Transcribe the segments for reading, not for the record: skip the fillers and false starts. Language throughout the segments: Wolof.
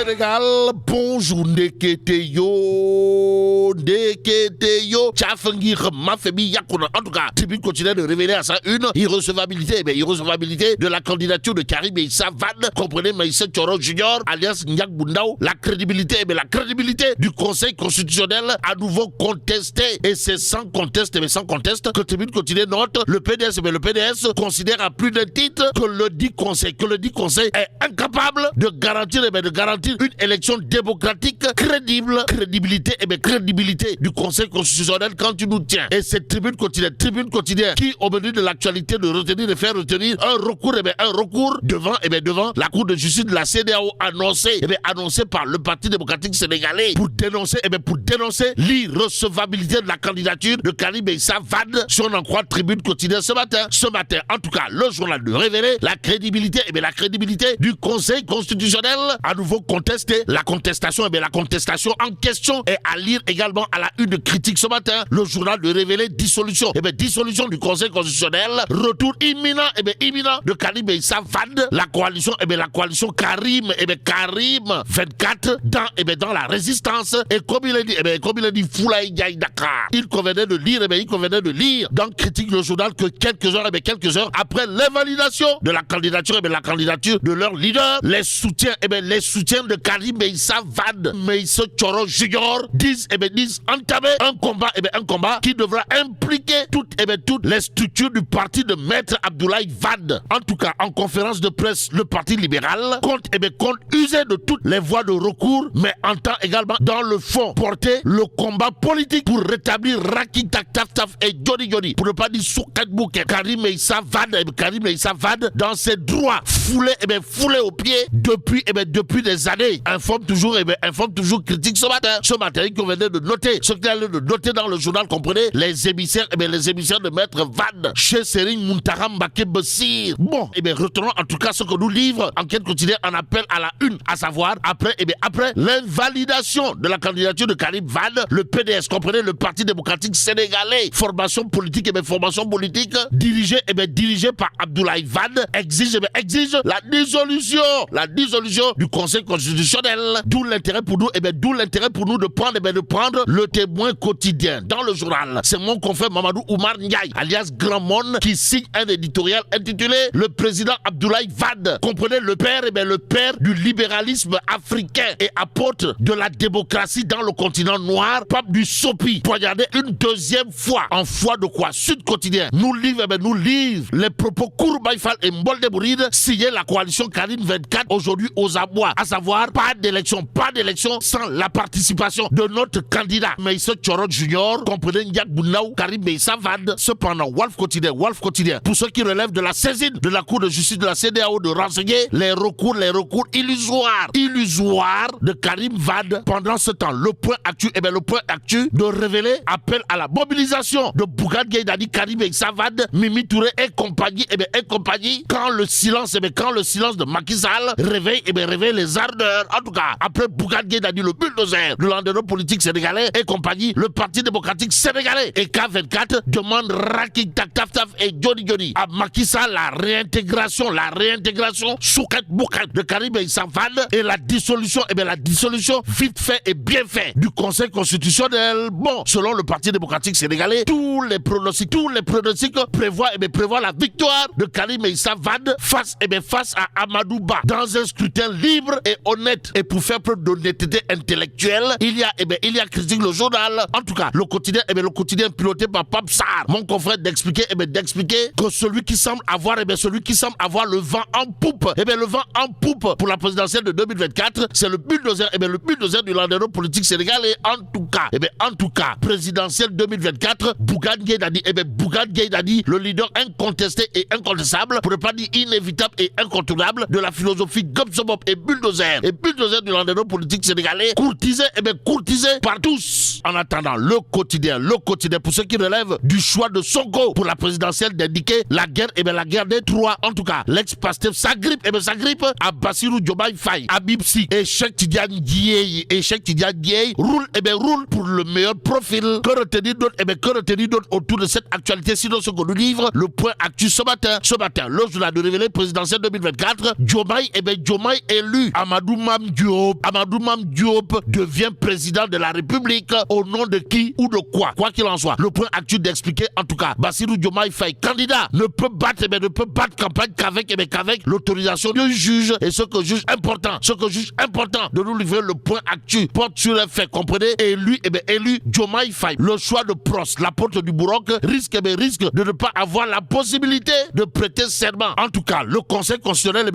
Sénégal, bonjour Ndeketeyo, Tchafangi Mafebi Yakuna. En tout cas, Tribune continue de révéler à sa une irrecevabilité de la candidature de Karim Meïssa Wade, comprenez Meïssa Thioro Junior, alias Nyak Boundao, la crédibilité du Conseil constitutionnel à nouveau contestée. Et c'est sans conteste, que Tribune continue note, le PDS considère à plus d'un titre que le dit Conseil est incapable de garantir une élection démocratique crédible. Crédibilité du Conseil constitutionnel quand tu nous tiens. Et cette tribune quotidienne qui, au menu de l'actualité, de faire retenir un recours devant la Cour de justice de la CEDEAO annoncé par le Parti démocratique sénégalais pour dénoncer l'irrecevabilité de la candidature de Karim Meïssa Wade, si on en croit Tribune quotidienne ce matin. En tout cas, le journal de révéler la crédibilité du Conseil constitutionnel à nouveau contesté. La contestation en question est à lire également à la une critique ce matin. Le journal de révéler dissolution du Conseil constitutionnel, retour imminent de Karim Meïssa Wade, la coalition Karim 24 dans la résistance. Et comme il a dit Foulaye Ndiaye Dakar, il convenait de lire dans critique le journal que quelques heures après l'invalidation de la candidature de leur leader, les soutiens de Karim Meïssa Wade, Meïssa Thioro Junior disent entamer un combat qui devra impliquer toutes les structures du parti de Maître Abdoulaye Wade. En tout cas, en conférence de presse, le Parti libéral compte user de toutes les voies de recours, mais entend également dans le fond porter le combat politique pour rétablir Raki Tak Taf Taf et Johnny, pour ne pas dire Soukat Bouket. Karim Meïssa Wade dans ses droits foulés aux pieds depuis des années. Informe toujours critique ce matin, il convenait de noter ce qu'il allait de noter dans le journal, comprenez, les émissaires de Maître Wade chez Serigne Mountakha Mbacké Bassir. Bon, retenons en tout cas ce que nous livre Enquête quotidienne en appel à la une, à savoir après l'invalidation de la candidature de Karim Wade, le PDS, comprenez, le Parti démocratique sénégalais, formation politique dirigée par Abdoulaye Wade, exige la dissolution du Conseil constitutionnel. D'où l'intérêt pour nous de prendre le Témoin quotidien. Dans le journal, c'est mon confrère Mamadou Oumar Ndiaye, alias Grand Monde, qui signe un éditorial intitulé Le président Abdoulaye Wade, comprenez, le père du libéralisme africain et apôtre de la démocratie dans le continent noir, pape du Sopi, poignardé une deuxième fois. En foi de quoi? Sud Quotidien nous livre les propos Kourbaïfal et Mbolde Bouride, signé la coalition Karim 24 aujourd'hui aux abois, à savoir pas d'élection sans la participation de notre candidat Meïssa Thioro Junior, comprenez Nyak Boundao, Karim Meïssa Wade. Cependant, Walf Quotidien, pour ceux qui relèvent de la saisine de la Cour de justice de la CEDEAO de renseigner les recours illusoires de Karim Wade. Pendant ce temps, le point actu de révéler appel à la mobilisation de Bougane Gueye Dany, Karim Meïssa Wade, Mimi Touré et compagnie, quand le silence de Macky Sall réveille les ardeurs. En tout cas, après Bougane Gueye Dany, le bulldozer de l'endroit politique sénégalais et compagnie, le Parti démocratique sénégalais et K24 demande Raki Tak Taf Taf et Johnny à Macky Sall la réintégration Soukat Boukat de Karim Meïssa Wade et la dissolution vite fait et bien fait du Conseil constitutionnel. Bon, selon le Parti démocratique sénégalais, tous les pronostics prévoient la victoire de Karim Meïssa Wade face à Amadou Ba dans un scrutin libre et honnête. Et pour faire preuve d'honnêteté intellectuelle, il y a critique le journal. En tout cas, le quotidien piloté par Pape Sarr, mon confrère, d'expliquer que celui qui semble avoir le vent en poupe, le vent en poupe pour la présidentielle de 2024, c'est le bulldozer du landero politique sénégalais. En tout cas, présidentielle 2024, Bougane Gueye Dany, le leader incontesté et incontestable, pour ne pas dire inévitable et incontournable de la philosophie Gobsobop et bulldozer du landero politique sénégalais, courtisé par tous. En attendant, le quotidien pour ceux qui relèvent du choix de Sonko pour la présidentielle d'indiquer la guerre des trois. En tout cas, l'ex-Pastef s'agrippe à Bassirou Diomaye Faye, Habib Sy et Cheikh Tidiane Dièye roule pour le meilleur profil. Que retenir d'autre autour de cette actualité, sinon ce qu'on nous livre le point actu ce matin. Le journal de révéler présidentielle 2024, Diomaye élu, Amadou Mame Diop devient président de la République au nom de qui ou de quoi? Quoi qu'il en soit, le point actuel d'expliquer, en tout cas, Bassirou Diomaye Faye, candidat, ne peut battre campagne qu'avec l'autorisation du juge. Et ce que juge important de nous livrer le point actuel porte sur les faits, comprenez? Élu Diomaye Faye. Le choix de Prost, l'apôtre du Bourroc, risque de ne pas avoir la possibilité de prêter serment. En tout cas, le Conseil constitutionnel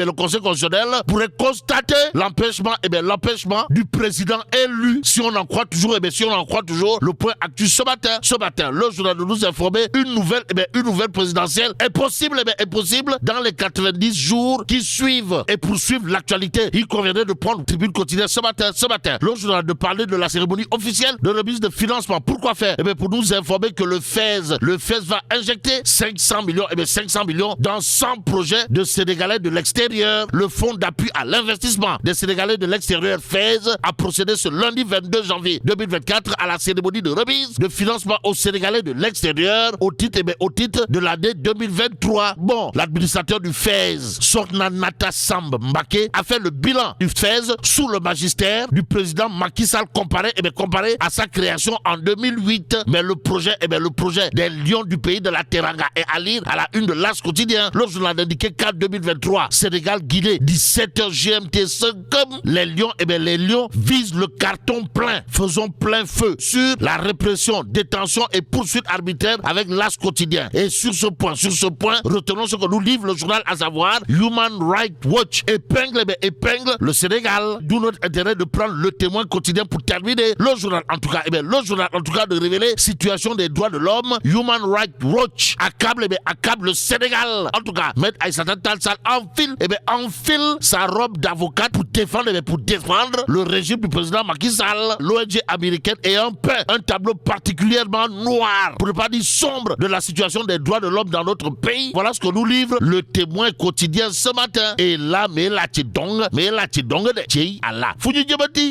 pourrait constater l'empêchement du président élu, si on en croit toujours, le point actuel ce matin, le journal de nous informer une nouvelle présidentielle est possible dans les 90 jours qui suivent. Et pour suivre l'actualité, il conviendrait de prendre Tribune quotidienne ce matin, le journal de parler de la cérémonie officielle de remise de financement. Pourquoi faire? Pour nous informer que le FAISE va injecter 500 millions dans 100 projets de Sénégalais de l'extérieur. Le fonds d'appui à l'investissement des Sénégalais de l'extérieur, FAISE, a procédé ce lundi 22 janvier 2024 à la cérémonie de remise de financement aux Sénégalais de l'extérieur au titre de l'année 2023. Bon, l'administrateur du FAISE, Sornanata Samb Mbake, a fait le bilan du FAISE sous le magistère du président Macky Sall comparé à sa création en 2008. Mais le projet des lions du pays de la Teranga est à lire à la une de l'As quotidien. Le journal a indiqué qu'en 2023, Sénégal-Guinée, 17h GMT, comme les lions visent le carton plein. Faisons plein feu sur la répression, détention et poursuite arbitraire avec l'As quotidien. Et sur ce point, retenons ce que nous livre le journal, à savoir Human Rights Watch épingle le Sénégal. D'où notre intérêt de prendre le Témoin quotidien pour terminer. Le journal en tout cas de révéler situation des droits de l'homme. Human Rights Watch accable le Sénégal. En tout cas, Maître Aïssata Tall Sall enfile sa robe d'avocate pour défendre le régime du président Macky Sall. L'ONG américaine ayant peint un tableau particulièrement noir, pour ne pas dire sombre, de la situation des droits de l'homme dans notre pays. Voilà ce que nous livre le Témoin quotidien ce matin. Et là, mais la tidong de Tchei Allah.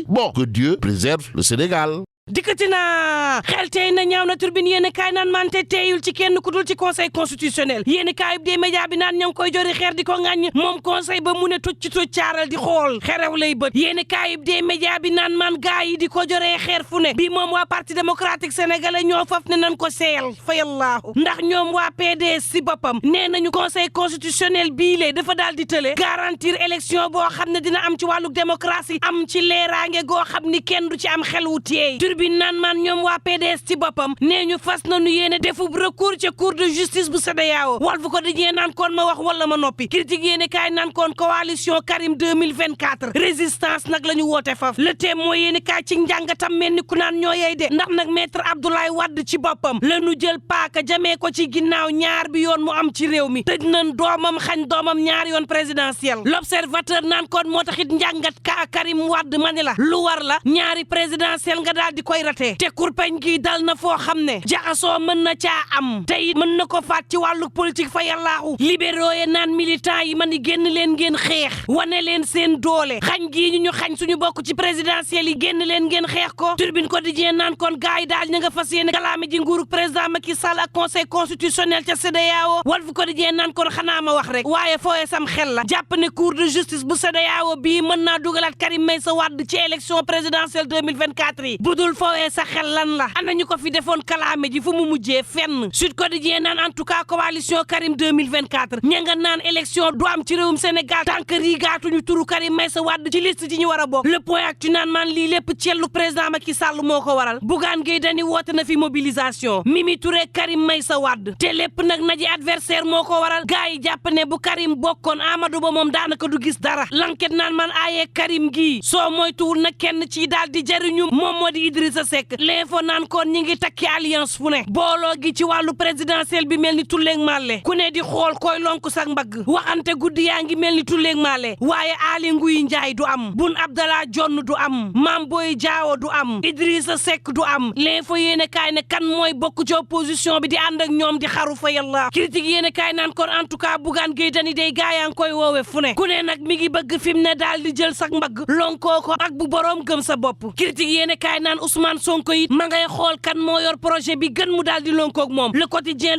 Bon, que Dieu préserve le Sénégal. dikkati na xel tey na ñaaw na turbine yéen kaay naan man te teeyul ci kenn ku dul ci conseil constitutionnel yéen kaay bi dee média bi naan ña ngi koy jori xeer di ko ŋàññ moom conseil ba mu ne tucc caaral di xool xerew lay bët yéen kaay bi dee média bi naan man gaa yi di ko joree xeer fu ne bi moom waa parti démocratique sénégalais ñoo faf ne nan ko seeyal fayallaahu ndax ñoom waa PDS si boppam nee nañu conseil constitutionnel bii lee dafa daal di tële garantir élection boo xam ne dina am ci wàllu démocratie am ci leeraange goo xam ni kenn du ci am xel wu teey bi naan man ñoom waa PDS ci boppam nee ñu fas nañu yéene defub recours ca cour de justice bu CEDEAO Walf Quotidien naan koon ma wax wala ma noppi critique yéene kaay naan koon coalition Karim 2024 résistance nag la ñu woote faf le Témoin yéene kaay ci njàngatam mel ni ku naan ñoo yey de ndax nag maître Abdoulaye Wade ci boppam la ñu jël paaka jamee ko ci ginnaaw ñaar bi yoon mu am ci réew mi tëj nañ doomam xañ doomam ñaar yoon présidentiel l'observateur naan koon moo taxit njàngat ka Karim Wade ma ni la lu war la ñaari présidentiel nga daal di koy rate te kurpeñ gi dal na foo xam ne jaxasoo mën na caa am te it mën na ko faat ci wàllu politique fa yàllaahu libéraux yi naan militant yi man ni génn leen ngeen xeex wane leen seen doole xañ gii ñu xañ suñu bokk ci présidentiel yi génn leen ngeen xeex ko Tribune Quotidien naan kon gaay yi daal ña nga fas yéene kalaame ji nguurug président Macky Sall ak conseil constitutionnel ca CEDEAO Walf Quotidien naan kon xanaa ma wax rek waaye fooye sam xel la jàpp ne cour de justice bu CEDEAO bii mën naa dugalaat Karim Meïssa Wade ci élection présidentielle 2024 yi budul fooye sa xel lan la ana ñu ko fi defoon kalaame ji fu mu mujjee fenn Sud Quotidien naan en tout cas coalition Karim 2024 ña nga naan élection du am ci réewum Sénégal tant que rigaatuñu turu Karim Meïssa Wade ci liste ci ñu war a bokk le point ak ci naan man lii lépp cellu président Macky Sall moo ko waral Bougane Gueye Dany woote na fi mobilisation Mimi Touré Karim Meïssa Wade te lépp nag naji adversaire moo ko waral gars yi jàpp ne bu Karim bokkoon Amadou Ba moom daanaka du gis dara l'enquête naan man aayee Karim gii soo moytuwul nag kenn ci daal di jariñu moom moo di Idrissa Seck l'info naan kon ñi ngi takki alliance fu ne booloo gi ci wàllu présidentiel bi mel ni tulleeg màlle ku ne di xool koy lonku sak mbagg waxante guddi yaa ngi mel ni tulleeg màlle waaye Aly Ngouille Ndiaye du am Boun Abdallah Dionne du am Mame Boye Diao du am Idrissa Seck du am l'info yéene kaay ne kan mooy bokk ci opposition bi di ànd ak ñoom di xaru fa yàlla critique yéene kaay naan kon en tout cas Bougane Gueye Dany day gaa yaa ngi koy woowe fu ne ku ne nag mi ngi bëgg fi mu ne daal di jël sak mbagg lonkoo ko ak bu boroom gëm sa bopp critique yéene kaay naan Ousmane Sonko it ma ngay xool kan moo yor projet bi gën mu daal di lonkoog moom le quotidien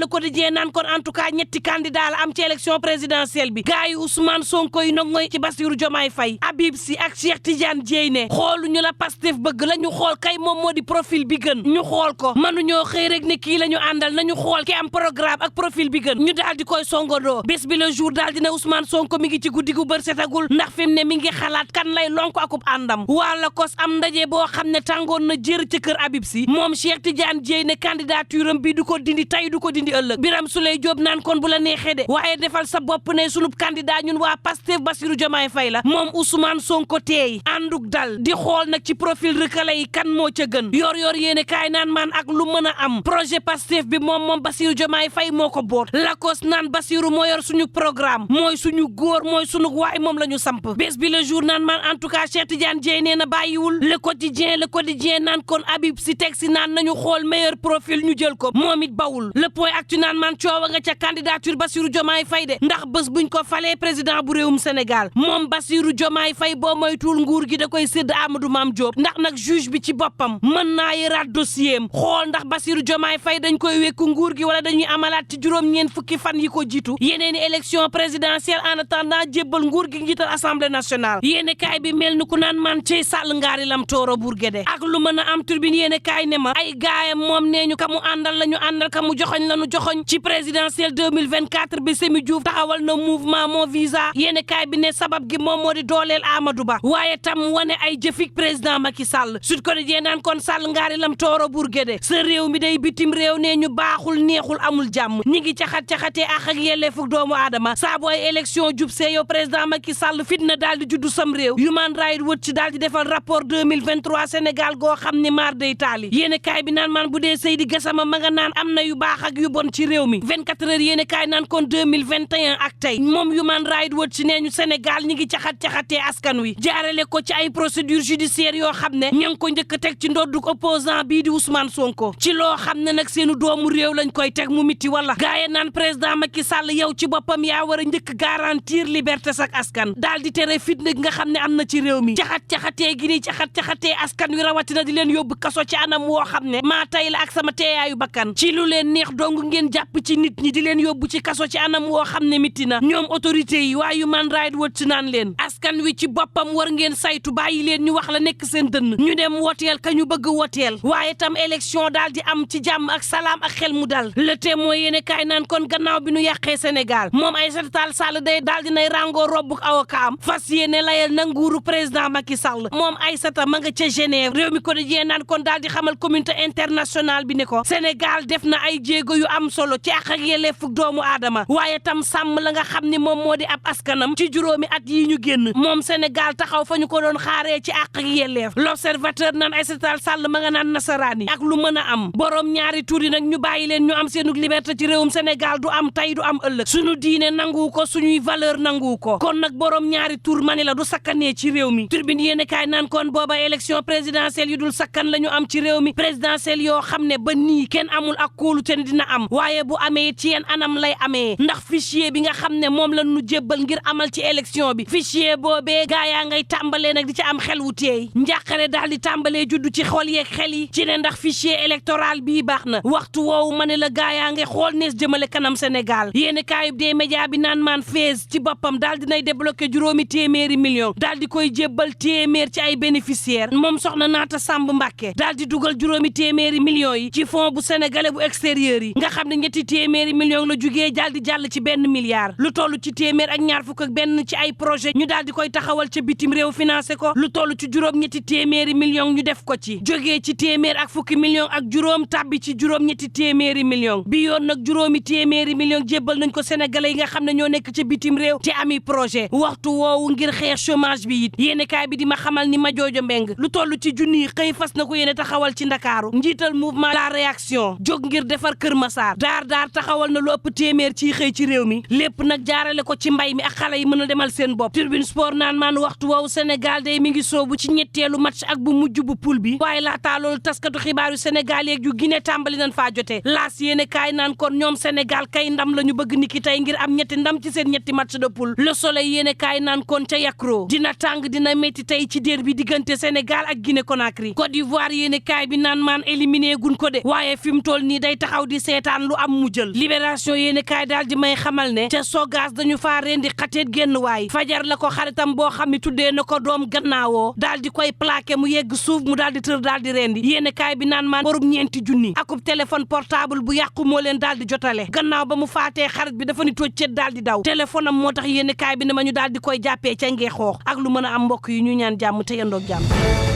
naan kon en tout cas ñetti candidat la am ci élection présidentielle bi gars yi Ousmane Sonko yi nongoy ci Bassirou Diomaye Faye Habib Sy ak Cheikh Tidiane Dièye ne xooluñu la Pastef bëgg la ñu xool kay moom moo di profil bi gën ñu xool ko mënuñoo xëy rek ne kii la ñu àndal nañu xool ki am programme ak profil bi gën ñu daal di koy songandoo bés bi le jour daal dina Ousmane Sonko mi ngi ci guddi gu bër setagul ndax fi mu ne mi ngi xalaat kan lay lonko akub àndam wala kos am ndaje boo xam ne tàngoon na jër ci kër Habib Sy moom Cheikh Tidiane Dièye ne candidature am bi du ko dindi tay du ko dindi ëllëg Birame Souleye Diop naan kon bu la neexee de waaye defal sa bopp ne sunub candidat ñun waa Pastef Bassirou Diomaye Faye la moom Ousmane Sonko teey ànduk dal di xool nag ci profil recalé yi kan moo ca gën yor yéene kaay naan man ak lu mën a am projet Pastef bi moom Bassirou Diomaye Faye moo ko boot lakos naan Bassirou moo yor suñu programme mooy suñu góor mooy suñu waay moom la ñu samp bés bi le jour naan man en tout cas Cheikh Tidiane Dièye nee na bàyyiwul le quotidien naan kon Habib Sy teg si naan nañu xool meilleur profil ñu jël ko moom it bawul le point actu naan man coowa nga ca candidature Bassirou Diomaye Faye de ndax bés buñ ko falee président bu réewum Sénégal moom Bassirou Diomaye Faye boo moytuwul nguur gi da koy sédd Amadou Mame Diop ndax nag juge bi ci boppam mën naa yëraat dossier am xool ndax Bassirou Diomaye Faye dañ koy wekku nguur gi wala dañuy amalaat ci juróom-ñeent fukki fan yi ko jiitu yeneeni élection présidentielle en attendant jébbal nguur gi njiital assemblée nationale yéene kaay bi mel ni ku naan man ci sàll ngaari lam tooro Bourguédé ak lu mën a am turbine yéene kaay ne ma ay gaayam moom nee ñu ka mu àndal la ñu àndal ka mu joxoñ la ñu joxoñ ci présidentielle 2024 bi Semi Diouf taxawal na mouvement Mon Visa yéene kaay bi ne sabab gi moom moo di dooleel Amadou Ba waaye tam wane ay jëfik président Macky Sall Sud Quotidien naan kon sàll ngaari lam tooro Bourguédé sa réew mi day bitim réew nee ñu baaxul neexul amul jàmm ñi ngi caxatee ak yelleefuk doomu aadama saa booy élection jub see yow président Macky Sall fitna daal di juddu sam réew Human Rights Watch ci daal di defal rapport 2023 Sénégal goo xam ne maar day taali yéene kaay bi naan man bu dee Seydi Gassama ma nga naan am na yu baax ak yu bon ci réew mi 24 heures yéene kaay naan kon 2021 ak tey moom Human Rights Watch ci nee ñu Sénégal ñi ngi caxatee askan wi jaarale ko ci ay procédure judiciaire yoo xam ne ña ngi ko njëkk a teg ci ndodduk opposant bii di Ousmane Sonko ci loo xam ne nag seenu doomu réew lañ koy teg mu miti wala gaaye naan président Macky Sall yow ci boppam yaa war a njëkk garantir liberté sak askan daal di tere fitna gi nga xam ne am na ci réew mi caxatee gi ni caxatee askan wi rawatina di leen yóbbu kaso ci anam woo xam ne maa tay la ak sama teeyaayu bakkan ci lu leen neex dong ngeen jàpp ci nit ñi di leen yóbbu ci kaso ci anam woo xam ne miti na ñoom autorité yi waa Human Rights Watch naan leen askan wi ci boppam war ngeen saytu bàyyi leen ñu wax la nekk seen dënn ñu dem woteel ka ñu bëgg woteel waaye tam élection daal di am ci jàmm ak salaam ak xel mu dal le témoin yéene kaay naan kon gannaaw bi nu yàqee Sénégal moom Aïssata Tall Sall day daal dinay rangoo robbuk avocat am fas yéene layal na nguuru président Macky Sall moom Aïssata ma nga ca Genève réew mi ko dajee naan kon daal di xamal communauté internationale bi ne ko Sénégal def na ay jéego yu am solo ci àq ak yelleefuk doomu aadama waaye tam sàmm la nga xam ni moom moo di ab askanam ci juróomi at yi ñu génn moom Sénégal taxaw fa ñu ko doon xaaree ci àq ak yelleef l'observateur naan Aïssata Tall Sall ma nga naan nasaraani ak lu mën a am borom ñaari tur yi nag ñu bàyyi leen ñu am seenug liberté ci réewum Sénégal du am tey du am ëllëg suñu diine nangu ko suñuy valeur nangu ko kon nag borom ñaari tur mani la du sakkanee ci réew mi turbine yéene kaay naan kon booba élection présidentielle yu dul sakkan la ñu am ci réew mi présidentielle yoo xam ne ba nii kenn amul ak kóolute ne dina am waaye bu amee ci yenn anam lay amee ndax fichier bi nga xam ne moom la ñu jébbal ngir amal ci élection bi fichier boobee gaa yaa ngay tàmbalee nag di ci am xel wu teey njàqare daal di tàmbalee juddu ci xol yeeg xel yi ci ne ndax fichier électoral bii baax na waxtu woowu ma ne la gaa yaa ngay xool nees jëmale kanam Sénégal yéeni kaayub des médias bi naan maan fees ci boppam daal dinay débloqué juróomi téeméeri million daal di koy jébbal téeméer ci ay bénéficiaires moom soxna Naata Samb Mbàkke daal di dugal juróomi téeméeri millions yi ci fond bu sénégalais bu extérieur yi nga xam ne ñetti téeméeri millions la jugee daal di jàll ci 1 milliard lu toll ci téeméer ak ñaar fukk ak benn ci ay projet ñu daal di koy taxawal ca bitim réew financé ko lu toll ci juróom ñetti téeméeri millions ñu def ko ci jógee ci téeméer ak fukki millions ak juróom tàbbi ci juróom ñetti téeméeri millions bi yoon nag juróomi téeméeri millions jébbal nañ ko sénégalais yi nga xam ne ñoo nekk ca bitim réew te ami projet waxtu woowu ngir xeex chômage bi it yéene kaay bi di ma xamal ni ma joojo mbeng lu toll ci junni xëy fas na ko yéene taxawal ci ndakaaru njiital mouvement la réaction jóg ngir defar Kër Massar daar taxawal na lu ëpp téeméer ci xëy ci réew mi lépp nag jaarale ko ci mbay mi ak xale yi mën a demal seen bopp Tribune Sport naan maan waxtu woowu Sénégal day mi ngi soobu ci ñetteelu match ak bu mujj bu poule bi waaye laataa loolu taskatu xibaaru Sénégal yeeg yu Guinée tàmbali nañ faa jotee laas yéene kaay naan kon ñoom Sénégal kay ndam la ñu bëgg niki tey ngir am ñetti ndam ci seen ñetti match de poule Le Soleil yéene kaay naan kon ca Yakro dina tàng dina métti tey ci dér bi diggante Sénégal ak Guinée Conakry Côte d'Ivoire yéene kaay bi naan maan éliminé gun ko de waaye fi mu toll nii day taxaw di seetaan lu am mu jël libération yéene kaay daal di may xamal ne ca Sogas dañu faa rendi xateet génn waay fajar la ko xaritam boo xam ne tuddee na ko doom gannaawoo daal di koy plaqué mu yegg suuf mu daal di tër daal di rendi yéene kaay bi naan maan borom ñeenti junni akub téléphone portable bu yàqu moo leen daal di jotale gannaaw ba mu faatee xarit bi dafa ni toccet daal di daw téléphone am moo tax yéene kaay bi ne ma ñu daal di koy jàppee ca ngee xoox ak lu mën a am mbokk yi ñu ñaan jàmm te yandoog jàmm